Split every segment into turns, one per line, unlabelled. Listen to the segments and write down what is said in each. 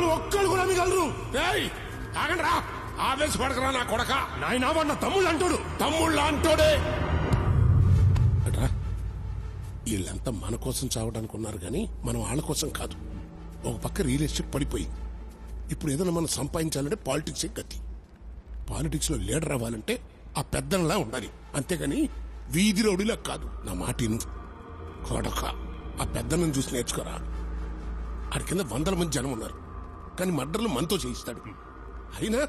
వాళ్ళు ఒక్కళ్ళు కూడా మిగలరు. ఆగండి రా, ఆవేశపడకరా నా కొడక. నాయనా వాడు నా తమ్ముళ్ళు అంటాడు. తమ్ముళ్ళ అంటాడే అట్రా. వీళ్ళంతా మన కోసం చావడానికి ఉన్నారు కానీ మనం వాళ్ళ కోసం కాదు. ఒక పక్క రియల్ ఎస్టేట్ పడిపోయి ఇప్పుడు ఏదైనా మనం సంపాదించాలంటే పాలిటిక్సే గతి. పాలిటిక్స్ లో లీడర్ అవ్వాలంటే ఆ పెద్దనలా ఉండాలి, అంతేగాని వీధి రౌడీలా కాదు. నా మాటిను కొడక, ఆ పెద్దలను చూసి నేర్చుకోరా. ఆడి కింద 100 మంది జనం ఉన్నారు కానీ మర్డర్లు మనతో చేయిస్తాడు. అయినా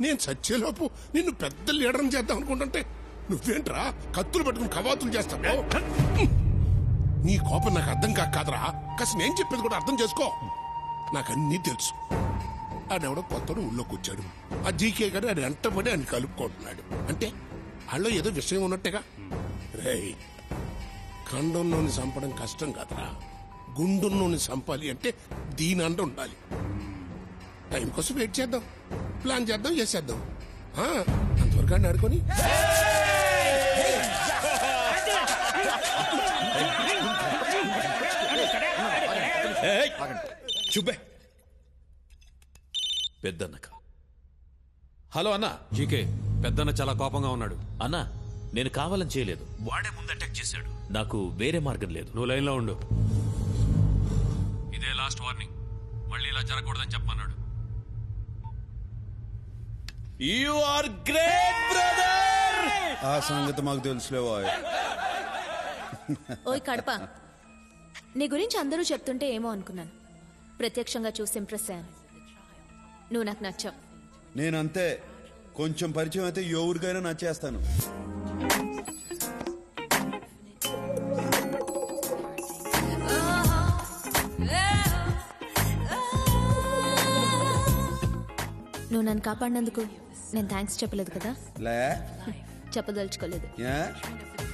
నేను చచ్చేలోపు నిన్ను పెద్ద లీడర్ని చేద్దాం అనుకుంటుంటే నువ్వేంట్రా కత్తులు పట్టుకుని కవాతులు చేస్తావు. నీ కోపం నాకు అర్థం కాదురా. కాస్త నేను చెప్పేది కూడా అర్థం చేసుకో. నాకన్నీ తెలుసు. ఆడెవడో కొత్తడు ఊళ్ళోకి వచ్చాడు. ఆ జీకే గారు ఆడు వెంటబడి ఆయన కలుపుకుంటున్నాడు. అంటే వాళ్ళలో ఏదో విషయం ఉన్నట్టేగా. రేయ్, ఖండంలోని చంపడం కష్టం కాదురా. గుండుల్లోని చంపాలి అంటే దీని అండ ఉండాలి. టైం కోసం వెయిట్ చేద్దాం, ప్లాన్ చేద్దాం, చేసేద్దాం. అంతవరకు అని ఆడుకొని
చుబ్బే పెద్దన్నక.
హలో అన్న. జీకే, పెద్దన్న చాలా కోపంగా ఉన్నాడు.
అన్నా, నేను కావాలని చేయలేదు. వాడే ముందు అటాక్ చేశాడు. నాకు వేరే మార్గం లేదు.
నువ్వు లైన్లో ఉండు. ఇదే లాస్ట్ వార్నింగ్. మళ్ళీ ఇలా జరగకూడదని చెప్పమన్నాడు.
You are great brother.
ఆ సంగతి మాకు తెలుసులేవా.
ఓయ్ కడప, నీ గురించి అందరూ చెప్తుంటే ఏమో అనుకున్నాను. ప్రత్యక్షంగా చూసి ఇంప్రెస్ అయ్యాను. నువ్వు నాకు నచ్చావు.
నేనంతే, కొంచెం పరిచయం అయితే ఎవరికైనా నచ్చేస్తాను.
నువ్వు నన్ను కాపాడినందుకు నేను థ్యాంక్స్ చెప్పలేదు కదా.
లే,
చెప్పదలుచుకోలేదు.
ఏ?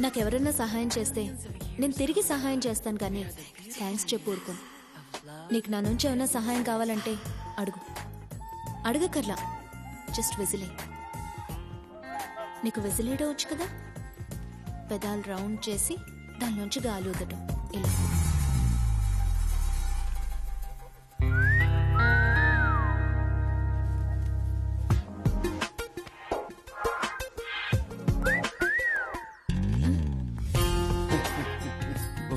నాకెవరైనా సహాయం చేస్తే నేను తిరిగి సహాయం చేస్తాను కానీ థ్యాంక్స్ చెప్పు ఊరుకోను. నీకు నా నుంచి ఏమైనా సహాయం కావాలంటే అడుగు. అడగకర్లా, జస్ట్ విజిలే. నీకు విజిలేయడం వచ్చు కదా. పెదాలు రౌండ్ చేసి దానిలోంచి గాలి ఊదటం, ఇలా.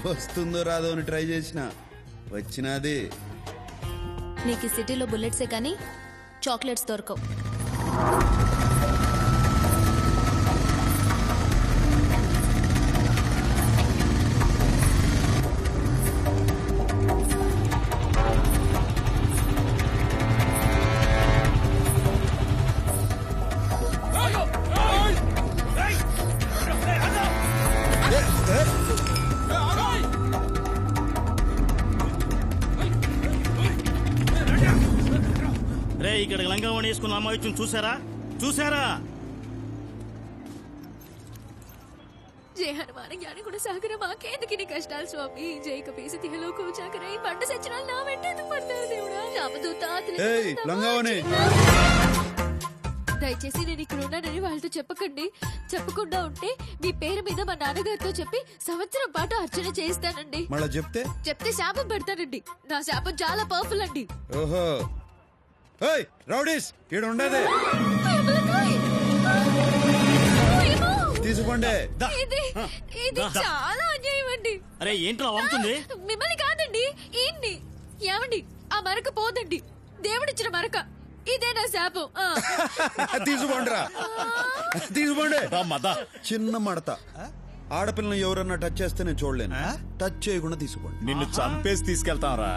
వస్తుందో రాదో అని ట్రై చేసిన వచ్చినది.
నీకు ఈ సిటీలో బుల్లెట్సే కానీ చాక్లెట్స్ దొరకవు.
ఇక్కడ లంగావణి వేసుకున్న అమ్మాయి చూసారా?
జయ హనుమాన్ జ్ఞాని కూడా సాగర మాకేందుకు నీ కష్టాలు స్వామి. జై కపీసి తిహలోకు చాకరై పంట సచ్చినాలు నా వెంట ఎందుకు పడతారు దేవుడా. రామదూత
లంగావణి,
దయచేసి నేను ఇక్కడ ఉన్నానని వాళ్ళతో చెప్పకండి. చెప్పకుండా ఉంటే మీ పేరు మీద మా నాన్నగారితో చెప్పి సంవత్సరం పాటు అర్చన చేయిస్తానండి.
మళ్ళా చెప్తే
శాపం పెడతానండి. నా శాపం చాలా పవర్ఫుల్ అండి.
ఓహో, రౌడీస్ ఈడ ఉండదే తీసుకోండి.
ఇది చాలా అన్యాయం అండి.
అరే ఏంట్రా అవుతుంది?
మిమ్మల్ని కాదండి, ఈయన్ని. ఏమండి, ఆ మరక పోదండి. దేవుడిచ్చిన మరక. ఇదే నా శాపం.
తీసుకోండి. చిన్న మడత. ఆడపిల్లని ఎవరన్నా టచ్ చేస్తే నేను చూడలేను. టచ్ చేయకుండా తీసుకోండి.
నిన్ను చంపేసి తీసుకెళ్తాం రా.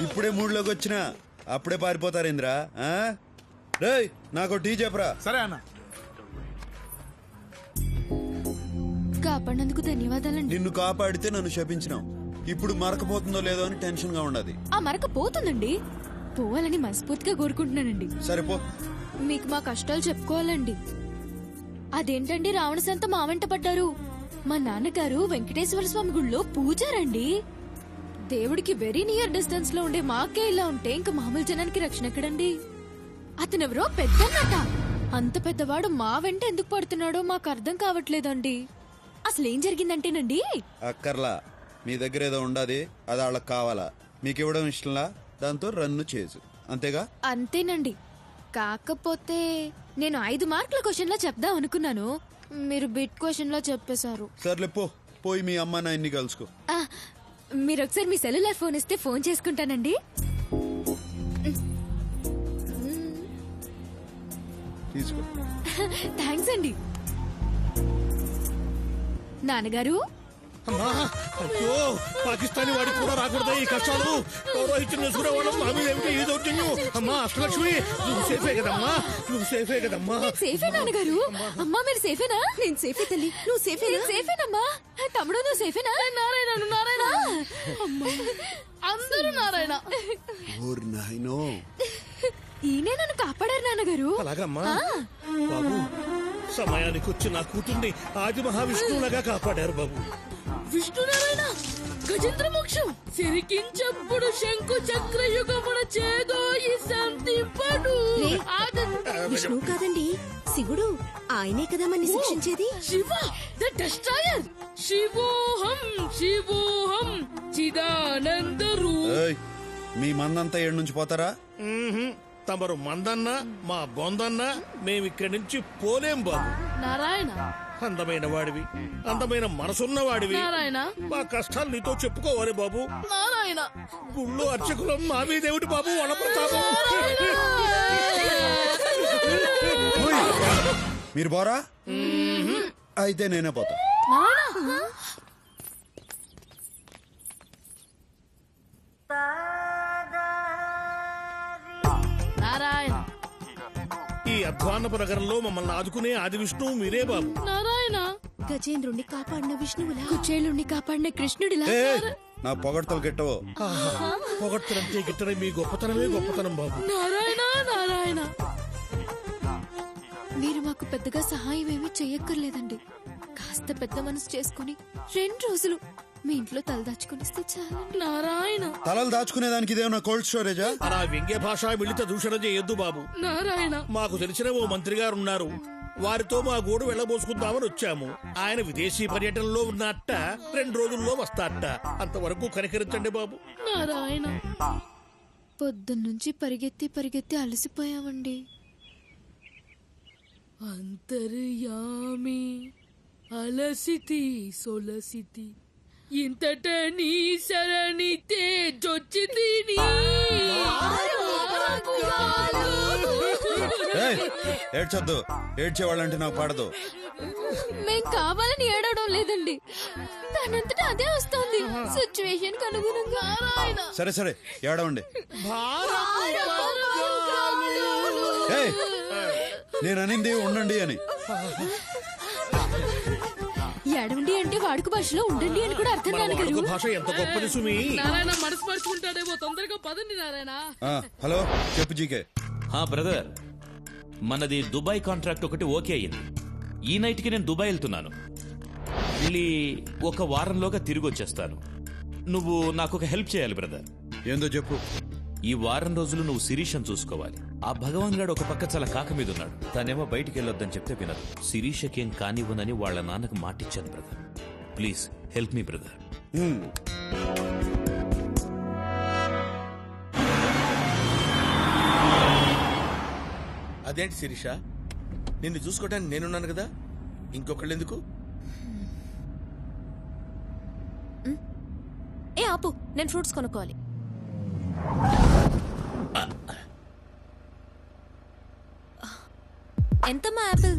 ఇప్పుడే మూడులోకి వచ్చినా అప్పుడే పారిపోతారేంద్రా. రేయ్ నాకు టీ చెప్పరా.
సరే అన్న.
కాపాడినందుకు ధన్యవాదాలండి.
నిన్ను కాపాడితే నన్ను శపించినావు. ఇప్పుడు మరకపోతుందో లేదో అని టెన్షన్ గా ఉండదు.
ఆ మరక పోతుందండి. పోవాలని మనస్ఫూర్తిగా కోరుకుంటున్నానండి.
సరిపో.
మీకు మా కష్టాలు చెప్పుకోవాలండి. అదేంటండి రావణ సంత మా వెంట పడ్డారు? మా నాన్నగారు వెంకటేశ్వర స్వామి గుళ్ళో పూజారండి. దేవుడికి వెరీ నియర్ డిస్టెన్స్ లో ఉండే మాకే ఇలా ఉంటే ఇంకా మామూలు జనానికి రక్షణ ఎక్కడండి? అతనెవరో పెద్దన్నట. అంత పెద్దవాడు మా వెంట ఎందుకు పడుతున్నాడో మాకు అర్థం కావట్లేదండి. అసలేం జరిగిందంటేనండి,
అక్కర్లా, మీ దగ్గర ఏదో ఉండదు, అది వాళ్ళకి కావాలా? మీకు ఇవ్వడం ఇష్టంలా, దాంతో రన్ను చేసు, అంతేగా?
అంతేనండి. కాకపోతే నేను 5 మార్కుల క్వశ్చన్ లో చెప్దాం అనుకున్నాను, మీరు బిట్ క్వశ్చన్ లో చెప్పేశారు.
సర్లే పో, పోయి మీ అమ్మ నాయన్ని కలుసుకో.
మీరు ఒకసారి మీ సెల్యులార్ ఫోన్ ఇస్తే ఫోన్ చేసుకుంటానండి.
తీసుకో.
థ్యాంక్స్ అండి. నాన్నగారు,
అమ్మా, అయ్యో, పాకిస్తానీ వాడికి కూడా రాకూడదా ఈ కష్టాలు? పౌరోహిత్యం చేసుకునేవాళ్ళం మా మీద ఏమిటో ఈ దౌర్జన్యం? అమ్మా అష్టలక్ష్మి, నువ్వు సేఫే కదమ్మా? నువ్వు సేఫే కదమ్మా?
సేఫే నాన్నగారు. అమ్మా మీరు సేఫేనా? నేను సేఫే తల్లి. నువ్వు సేఫే? సేఫేనమ్మా. తమ్ముడు నువ్వు సేఫేనా? నారాయణ నారాయణ, అందరూ నారాయణ.
ఓర్ నాయనో,
ఈయనే నన్ను కాపాడారు నాన్నగారు.
అలాగమ్మా. బాబు, సమయానికి వచ్చి నా కూతుర్ని ఆది మహావిష్ణువులాగా కాపాడారు బాబు.
విష్ణునారాయణ గజేంద్ర మోక్షం సిరికించప్పుడు శంకు చక్ర యుగమున చేదో ఈ సంతింపడు.
విష్ణువు కాదండి, శివుడు. ఆయనే కదా మనని శిక్షించేది.
Shiva the destroyer. శివోహం శివోహం చిదానంద రూప.
ఏయ్, మీ మందంతా ఏడు నుంచి పోతారా?
తమరు మందన్నా మా బొందన్నా మేమిక్కడి నుంచి పోలేం బాబు.
నారాయణ
అందమైన వాడివి, అందమైన మనసున్న వాడివి.
నారాయణ
మా కష్టాలు నీతో చెప్పుకోవాలి బాబు.
నారాయణ
గుళ్ళు అర్చకులం మా మీదేమిటి బాబు వాళ్ళ ప్రతాపం?
మీరు పోరా? అయితే నేనే పోతా.
నారాయణ
ఈ అధ్వాన్నపు నగరంలో మమ్మల్ని ఆదుకునే ఆది విష్ణువు మీరే బాబు.
నారాయణ
గజేంద్రుణ్ణి కాపాడిన విష్ణువులా,
కుచేలుణ్ణి కాపాడిన కృష్ణుడిలా.
ఏయ్, నా పొగడ్తలు గిట్టవో.
పొగడ్తలంటే గిట్టని మీ గొప్పతనమే గొప్పతనం బాబు.
నారాయణ నారాయణ
మీరు మాకు పెద్దగా సహాయం ఏమీ చెయ్యక్కర్లేదండి. కాస్త పెద్ద మనసు చేసుకుని 2 రోజులు మీ ఇంట్లో తలదాచుకునిస్తే చాలండి.
నారాయణ
తలలు దాచుకునేదానికి ఇదేమన్నా కోల్డ్ స్టోరేజా?
అలా వ్యంగ్య భాష మిళిత దూషణ చేయొద్దు బాబు.
నారాయణ
మాకు తెలిసిన ఓ మంత్రి గారు ఉన్నారు, వారితో మా గోడు వెళ్ళబోసుకుందామని వచ్చాము. ఆయన విదేశీ పర్యటనలో ఉన్నట్ట 2 రోజుల్లో వస్తాట. అంతవరకు కనికరించండి బాబు.
నారాయణ
పొద్దున్నుంచి పరిగెత్తి అలసిపోయామండి.
అంతర్యామి అలసితి సొలసితి ఇంతట నీ శరణి తేజొచ్చితి నీ.
ఏయ్, ఏడ్చొద్దు. ఏడ్చేవాళ్ళంటే నాకు పడదు.
మేం కావాలని ఏడవడం లేదండి, దానంతటా అదే వస్తుంది సిచ్యువేషన్ అనుగుణంగా.
సరే సరే, ఏడవండి. ఏయ్, నేను అనింది ఉండండి అని.
ఏడవండి అంటే వాడుక భాషలో ఉండండి అని కూడా అర్థం
మన వాడుక
నాన్నగారు.
భాష ఎంత గొప్పది సుమి.
నారాయణ మనసు పరుచుకుంటాడేమో, తొందరగా పదండి నారాయణ.
హలో, చెప్పు జీకే.
బ్రదర్, మనది దుబాయ్ కాంట్రాక్ట్ ఒకటి ఓకే అయింది. ఈ నైట్ కి నేను దుబాయ్ వెళ్తున్నాను. వెళ్ళి 1 వారంలోగా తిరిగి వచ్చేస్తాను. నువ్వు నాకు ఒక హెల్ప్ చేయాలి బ్రదర్.
ఏందో చెప్పు.
ఈ వారం రోజులు నువ్వు శిరీషను చూసుకోవాలి. ఆ భగవాన్ గాడు ఒక పక్క చాలా కాక మీద ఉన్నాడు. తనేమో బయటికి వెళ్ళొద్దని చెప్తే వినదు. శిరీషకేం కానివ్వనని వాళ్ళ నాన్నకు మాటిచ్చాను brother. Please help me brother.
అదేంటి శిరీష, నిన్ను చూసుకోవడానికి నేనున్నాను కదా, ఇంకొకళ్ళు ఎందుకు?
ఏ ఆపు, నేను ఫ్రూట్స్ కొనుక్కోవాలి. ఎంతమ్మా యాపిల్?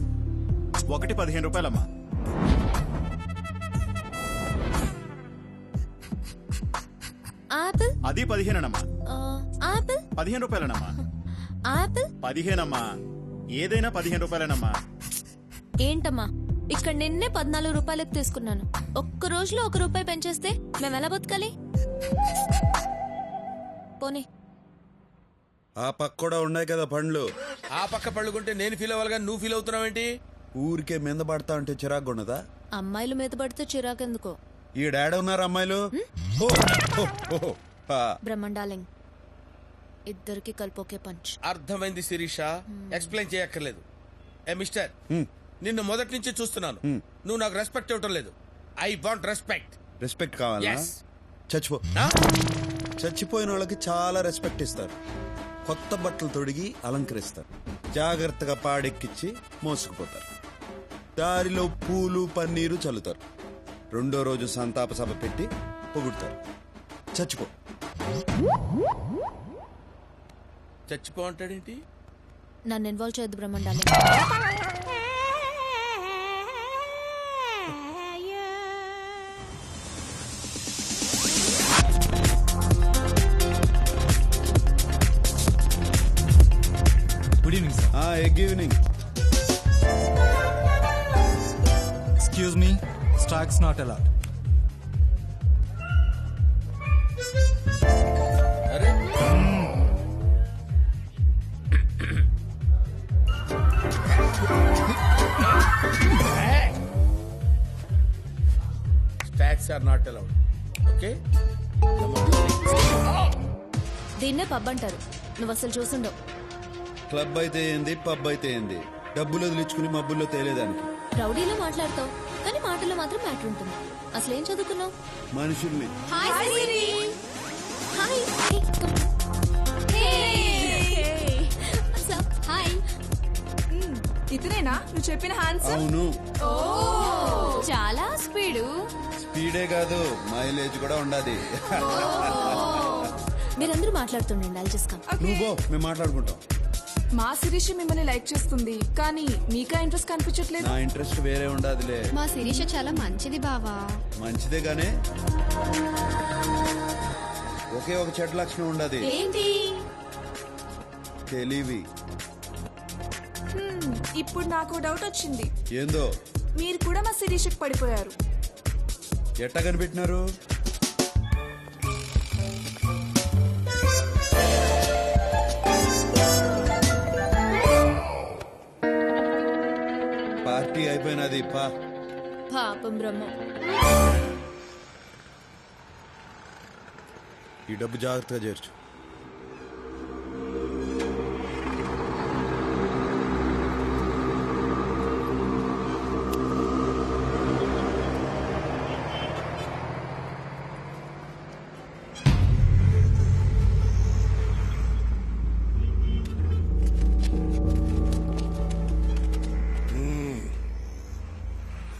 15 రూపాయలమ్మా.
ఆపిల్
అది 15
ఆపిల్
15 రూపాయలనమ్మా.
ఆ యాపిల్
15 అమ్మా. ఏదైనా 15 రూపాయలేనమ్మా.
ఏంటమ్మా ఇక్కడ నిన్నే 14 రూపాయలకు తీసుకున్నాను. ఒక్క రోజులో 1 రూపాయి పెంచేస్తే మేము ఎలా బతకాలి? పోనీ
ఆ పక్క కూడా ఉన్నాయి కదా పండ్లు.
ఆ పక్క పళ్ళుకుంటే నేను ఫీల్ అవ్వాలిగా, నువ్వు ఫీల్ అవుతున్నావేంటి?
ఊరికే మీద పడతా అంటే చిరాకు ఉన్నదా?
అమ్మాయిలు మీద పడితే చిరాకెందుకో.
ఈ డాడీ ఉన్నారు అమ్మాయిలు. ఓ, ఓ, ఓ, ఆ.
బ్రహ్మండాలింగ్ ఇద్దరికి కలిపోకే పంచ్.
అర్థమైంది శిరీష, ఎక్స్ప్లెయిన్ చేయక్కర్లేదు. ఏ మిస్టర్, నిన్ను మొదటి నుంచి చూస్తున్నాను. నువ్వు నాకు రెస్పెక్ట్ ఇవ్వటం లేదు. I want respect.
రెస్పెక్ట్ కావాలా?
Yes.
చచ్చిపో. చచ్చిపోయిన వాళ్ళకి చాలా రెస్పెక్ట్ ఇస్తారు. కొత్త బట్టలు తొడిగి అలంకరిస్తారు. జాగ్రత్తగా పాడెక్కిచ్చి మోసుకుపోతారు. దారిలో పూలు పన్నీరు చల్లుతారు. 2వ రోజు సంతాప సభ పెట్టి పొగుడుతారు. చచ్చిపో.
చచ్చిపో అంటాడేంటి?
నన్ను ఇన్వాల్వ్ చేయొద్దు బ్రహ్మండాలింగ్.
Good evening sir.
Good evening.
Excuse me, stocks not allowed.
అరే stocks are not allowed. Okay,
దీన్నే పబ్ అంటారు. నువ్వు అసలు చూసుండవు.
క్లబ్ అయితే ఏంది, పబ్ అయితే ఏంది, డబ్బులు వదిలించుకుని మబ్బుల్లో తేలేదానికి.
రౌడీలో మాట్లాడతావు కానీ మాటల్లో మాత్రం మ్యాటర్ ఉంటుంది. అసలు ఏం చదువుకున్నావు?
మనుషుల్ని.
ఇతనేనా నువ్వు చెప్పిన హ్యాండ్సమ్?
అవును.
చాలా స్పీడు.
స్పీడే కాదు, మైలేజ్ కూడా ఉండాది.
మీరందరూ మాట్లాడుతుండండి. I'll just come.
నువ్వు మేము మాట్లాడుకుంటాం.
మా శిరీష మిమ్మల్ని లైక్ చేస్తుంది కానీ మీకా ఇంట్రెస్ట్ కనిపించట్లేదు.
నా ఇంట్రెస్ట్ వేరే ఉండాదిలే.
మా శిరీష చాలా మంచిది బావా.
మంచిదే గానే ఒకే ఒక చెడ్డ లక్షణం ఉండదు.
ఏంటి?
తెలివి.
ఇప్పుడు నాకు డౌట్ వచ్చింది.
ఏందో?
మీరు కూడా మా శిరీషకు పడిపోయారు.
ఎట్టా కనిపెట్టినారు? పార్టీ అయిపోయినది.
పాపం బ్రహ్మ.
ఈ డబ్బు జాగ్రత్తగా చేర్చు.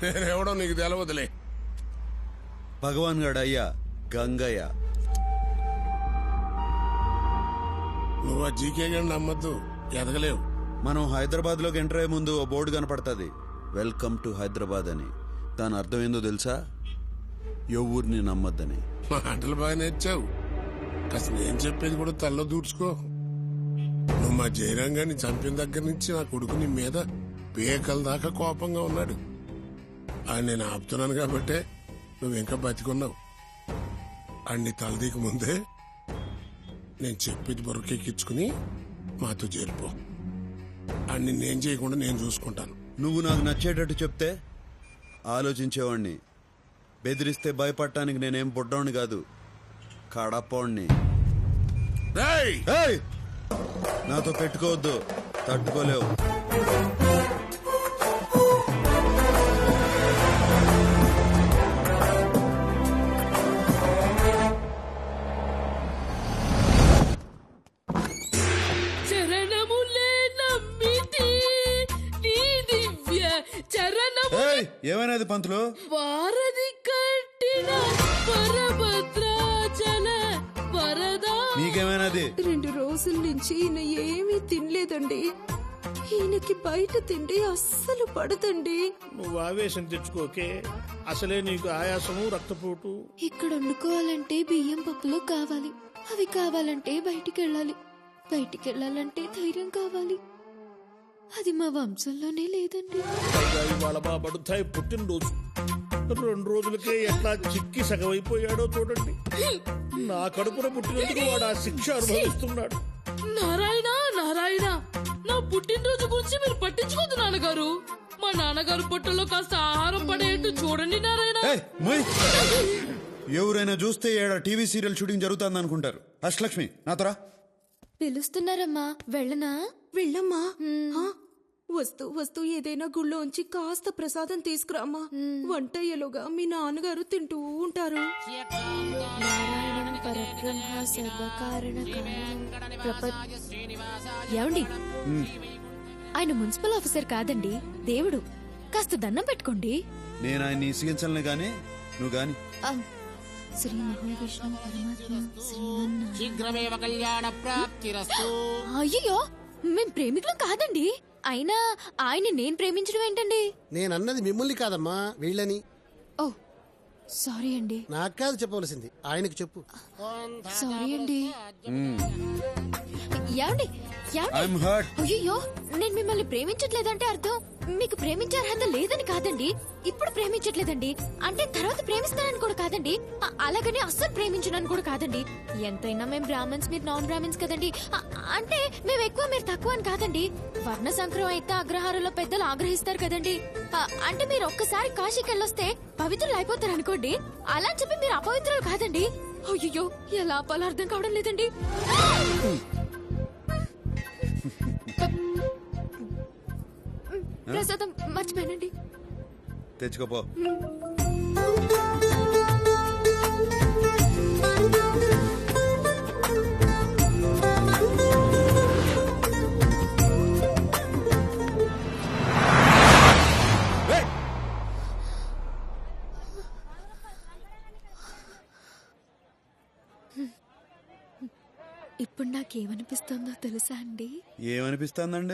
నేనెవడో నీకు తెలవదులే.
భగవాన్ గడ అయ్యా గంగయ్య.
నువ్వు ఆ జీకే గండి నమ్మద్దు, ఎదగలేవు.
మనం హైదరాబాద్ లోకి ఎంటర్ అయ్యే ముందు ఓ బోర్డు కనపడుతుంది, వెల్కమ్ టు హైదరాబాద్ అని. దాని అర్థం ఏందో తెలుసా? ఎవరిని నమ్మద్దని.
మాటలు బాగా నేర్చావు. కాస్త నేను చెప్పేది కూడా తల్లో దూడ్చుకో. నువ్వు మా జయరాంగాన్ని చంపిన దగ్గర నుంచి నా కొడుకు నీ మీద పేకల దాకా కోపంగా ఉన్నాడు. ఆయన నేను ఆపుతున్నాను కాబట్టే నువ్వు ఇంకా బతికున్నావు. అన్ని తలదీకి ముందే నేను చెప్పేది బొరకెక్కించుకుని మాతో చేరిపో. అన్ని నేను చేయకుండా నేను చూసుకుంటాను.
నువ్వు నాకు నచ్చేటట్టు చెప్తే ఆలోచించేవాణ్ణి. బెదిరిస్తే భయపడటానికి నేనేం బుడ్డోని కాదు, కడపోణ్ణి. నాతో పెట్టుకోవద్దు, తట్టుకోలేవు. ఏమైనది పంతులు?
వారధి కట్టిన పరభద్రాచల వరదా.
నీకేమైనది?
2 రోజుల నుంచి ఈయన ఏమీ తినలేదండి. ఈయనకి బయట తిండి అస్సలు పడదండి.
నువ్వు ఆవేశం తెచ్చుకోకే, అసలే నీకు ఆయాసము రక్తపోటు.
ఇక్కడ వండుకోవాలంటే బియ్యం పప్పులు కావాలి, అవి కావాలంటే బయటికి వెళ్ళాలి. బయటికి వెళ్ళాలంటే ధైర్యం కావాలి. అది మా వంశంలోనే లేదండి.
పైగా ఇవాళ మా బడుతాయి పుట్టినరోజు. 2 రోజులకే ఎట్లా చిక్కి సగమైపోయాడో చూడండి. నా కడుపున పుట్టినందుకు వాడు ఆ శిక్ష అనుభవిస్తున్నాడు.
నారాయణ నారాయణ, నా పుట్టినరోజు గురించి మీరు పట్టించుకోదు నాన్నగారు. మా నాన్నగారు పొట్టలో కాస్త ఆహారం పడేట్టు చూడండి నారాయణ.
ఏయ్, మొయ్. ఎవరైనా చూస్తే ఏడ టీవీ సీరియల్ షూటింగ్ జరుగుతుంది అనుకుంటారు. అష్టలక్ష్మి నాతోరా.
పిలుస్తున్నారమ్మా, వెళ్ళనా?
వెళ్ళమ్మా. ఆ, వస్తూ వస్తూ ఏదైనా గుళ్ళోంచి కాస్త ప్రసాదం తీసుకురామ్మా. వంటయ్యలోగా మీ నాన్నగారు తింటూ ఉంటారు.
నారాయణం పరబ్రహ్మ సర్వకారణ ఏమండి, ఆయన మున్సిపల్ ఆఫీసర్ కాదండి, దేవుడు. కాస్త దండం పెట్టుకోండి.
నేను ఆయన్ని ఇసిగించలే గానీ నువ్వు గాని.
ఆ, శ్రీ మహావిష్ణు పరమాత్మ
శీఘ్రమేవ కళ్యాణ ప్రాప్తిరస్తు.
అయ్యో, మేం ప్రేమికులం కాదండి. అయినా ఆయన నేను ప్రేమించడం ఏంటండి?
నేనన్నది మిమ్మల్ని కాదమ్మా, వీళ్ళని.
ఓ సారీ అండి.
నాకు కాదు చెప్పవలసింది, ఆయనకు చెప్పు.
సారీ అండి. ఏమండి
I'm hurt.
అయ్యో, నేను మిమ్మల్ని ప్రేమించట్లేదంటే అర్థం మీకు ప్రేమించే అర్హత లేదని కాదండి. ఇప్పుడు ప్రేమించట్లేదండి అంటే తర్వాత ప్రేమిస్తానని కూడా కాదండి. అలాగని అస్సలు ప్రేమించనని కూడా కాదండి. ఎంతైనా మేము బ్రాహ్మణ్స్, మీరు నాన్ బ్రాహ్మణ్స్ కదండి. అంటే మేము ఎక్కువ మీరు తక్కువ అని కాదండి. వర్ణ సంక్రమం అయితే అగ్రహారంలో పెద్దలు ఆగ్రహిస్తారు కదండి. అంటే మీరు ఒక్కసారి కాశీకి వెళ్ళొస్తే పవిత్రులు అయిపోతారు అనుకోండి. అలా అని చెప్పి మీరు అపవిత్రులు కాదండి. అయ్యో, ఎలా ఆపాలో అర్థం కావడం లేదండి. ప్రసాదం మర్చిపోయానండి.
తెచ్చుకోపో.
ఇప్పుడు నాకేమనిపిస్తుందో తెలుసా అండి?
ఏమనిపిస్తుందండి?